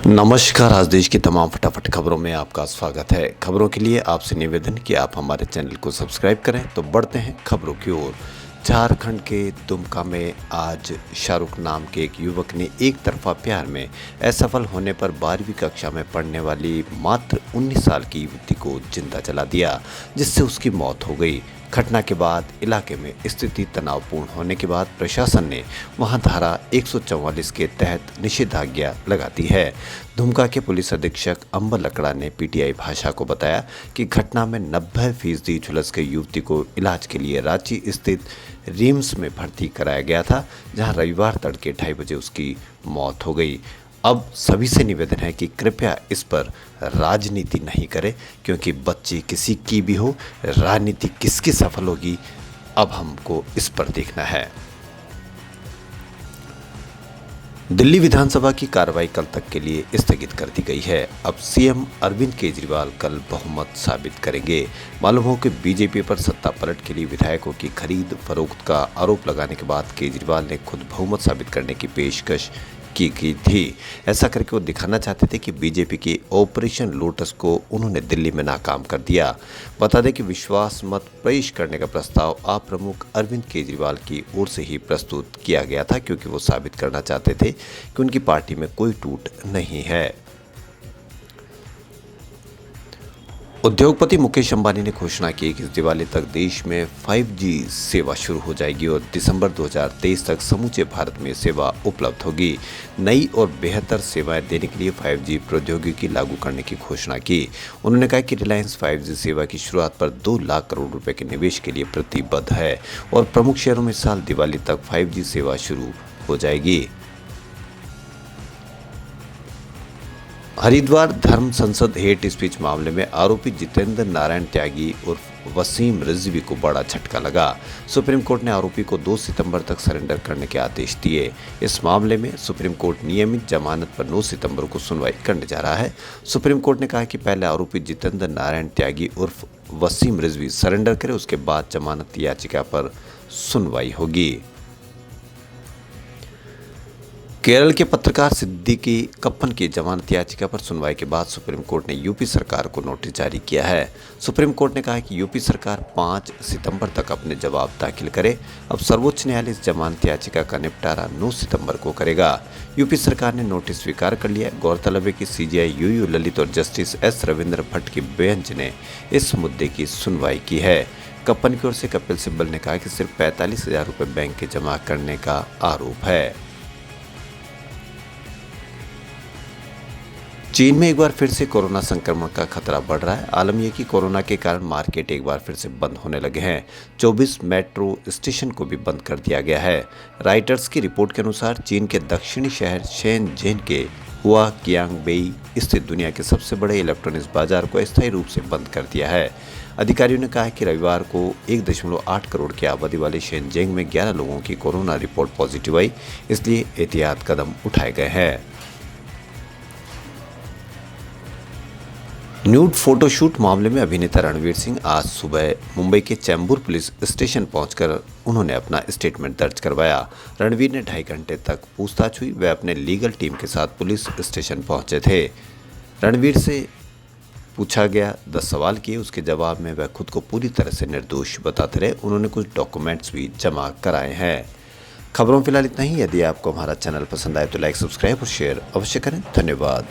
नमस्कार। आज देश की तमाम फटाफट खबरों में आपका स्वागत है। खबरों के लिए आपसे निवेदन कि आप हमारे चैनल को सब्सक्राइब करें। तो बढ़ते हैं खबरों की ओर। झारखंड के दुमका में आज शाहरुख नाम के एक युवक ने एक तरफा प्यार में असफल होने पर 12वीं कक्षा में पढ़ने वाली मात्र 19 साल की युवती को जिंदा जला दिया, जिससे उसकी मौत हो गई। घटना के बाद इलाके में स्थिति तनावपूर्ण होने के बाद प्रशासन ने वहां धारा 144 के तहत निषेधाज्ञा लगा दी है। दुमका के पुलिस अधीक्षक अंबर लकड़ा ने पीटीआई भाषा को बताया कि घटना में 90% झुलस गई युवती को इलाज के लिए रांची स्थित रिम्स में भर्ती कराया गया था, जहां रविवार तड़के 2:30 बजे उसकी मौत हो गई। अब सभी से निवेदन है कि कृपया इस पर राजनीति नहीं करें, क्योंकि बच्ची किसी की भी हो, राजनीति किसकी सफल होगी अब हमको इस पर देखना है। दिल्ली विधानसभा की कार्रवाई कल तक के लिए स्थगित कर दी गई है। अब सीएम अरविंद केजरीवाल कल बहुमत साबित करेंगे। मालूम हो कि बीजेपी पर सत्ता पलट के लिए विधायकों की खरीद फरोख्त का आरोप लगाने के बाद केजरीवाल ने खुद बहुमत साबित करने की पेशकश की थी। ऐसा करके वो दिखाना चाहते थे कि बीजेपी के ऑपरेशन लोटस को उन्होंने दिल्ली में नाकाम कर दिया। बता दें कि विश्वास मत पेश करने का प्रस्ताव आप प्रमुख अरविंद केजरीवाल की ओर से ही प्रस्तुत किया गया था, क्योंकि वो साबित करना चाहते थे कि उनकी पार्टी में कोई टूट नहीं है। उद्योगपति मुकेश अंबानी ने घोषणा की कि इस दिवाली तक देश में 5G सेवा शुरू हो जाएगी और दिसंबर 2023 तक समूचे भारत में सेवा उपलब्ध होगी। नई और बेहतर सेवाएं देने के लिए 5G प्रौद्योगिकी लागू करने की घोषणा की। उन्होंने कहा कि रिलायंस 5G सेवा की शुरुआत पर 2 लाख करोड़ रुपए के निवेश के लिए प्रतिबद्ध है और प्रमुख शहरों में साल दिवाली तक 5G सेवा शुरू हो जाएगी। हरिद्वार धर्म संसद हेट स्पीच मामले में आरोपी जितेंद्र नारायण त्यागी उर्फ वसीम रिजवी को बड़ा झटका लगा। सुप्रीम कोर्ट ने आरोपी को 2 सितंबर तक सरेंडर करने के आदेश दिए। इस मामले में सुप्रीम कोर्ट नियमित जमानत पर 9 सितंबर को सुनवाई करने जा रहा है। सुप्रीम कोर्ट ने कहा कि पहले आरोपी जितेंद्र नारायण त्यागी उर्फ वसीम रिजवी सरेंडर करे, उसके बाद जमानत याचिका पर सुनवाई होगी। केरल के पत्रकार सिद्दीकी कप्पन की जमानत याचिका पर सुनवाई के बाद सुप्रीम कोर्ट ने यूपी सरकार को नोटिस जारी किया है। सुप्रीम कोर्ट ने कहा कि यूपी सरकार 5 सितंबर तक अपने जवाब दाखिल करे। अब सर्वोच्च न्यायालय इस जमानत याचिका का निपटारा 9 सितंबर को करेगा। यूपी सरकार ने नोटिस स्वीकार कर लिया। गौरतलब है कि सीजेआई यूयू ललित और जस्टिस एस रविंद्र भट्ट की बेंच ने इस मुद्दे की सुनवाई की है। कप्पन की ओर से कपिल सिब्बल ने कहा कि सिर्फ 45,000 रुपये बैंक के जमा करने का आरोप है। चीन में एक बार फिर से कोरोना संक्रमण का खतरा बढ़ रहा है। आलम यह कि कोरोना के कारण मार्केट एक बार फिर से बंद होने लगे हैं। 24 मेट्रो स्टेशन को भी बंद कर दिया गया है। राइटर्स की रिपोर्ट के अनुसार चीन के दक्षिणी शहर शेनज़ेन के हुआकियांगबेई स्थित दुनिया के सबसे बड़े इलेक्ट्रॉनिक्स बाजार को अस्थायी रूप से बंद कर दिया है। अधिकारियों ने कहा कि रविवार को 1.8 करोड़ की आबादी वाले शेनज़ेन में 11 लोगों की कोरोना रिपोर्ट पॉजिटिव आई, इसलिए एहतियात कदम उठाए गए हैं। न्यूड फोटोशूट मामले में अभिनेता रणवीर सिंह आज सुबह मुंबई के चैम्बूर पुलिस स्टेशन पहुंचकर उन्होंने अपना स्टेटमेंट दर्ज करवाया। रणवीर ने 2.5 घंटे तक पूछताछ हुई। वह अपने लीगल टीम के साथ पुलिस स्टेशन पहुंचे थे। रणवीर से पूछा गया 10 सवाल किए। उसके जवाब में वह खुद को पूरी तरह से निर्दोष बताते रहे। उन्होंने कुछ डॉक्यूमेंट्स भी जमा कराए हैं। खबरों फिलहाल इतना ही। यदि आपको हमारा चैनल पसंद आए तो लाइक, सब्सक्राइब और शेयर अवश्य करें। धन्यवाद।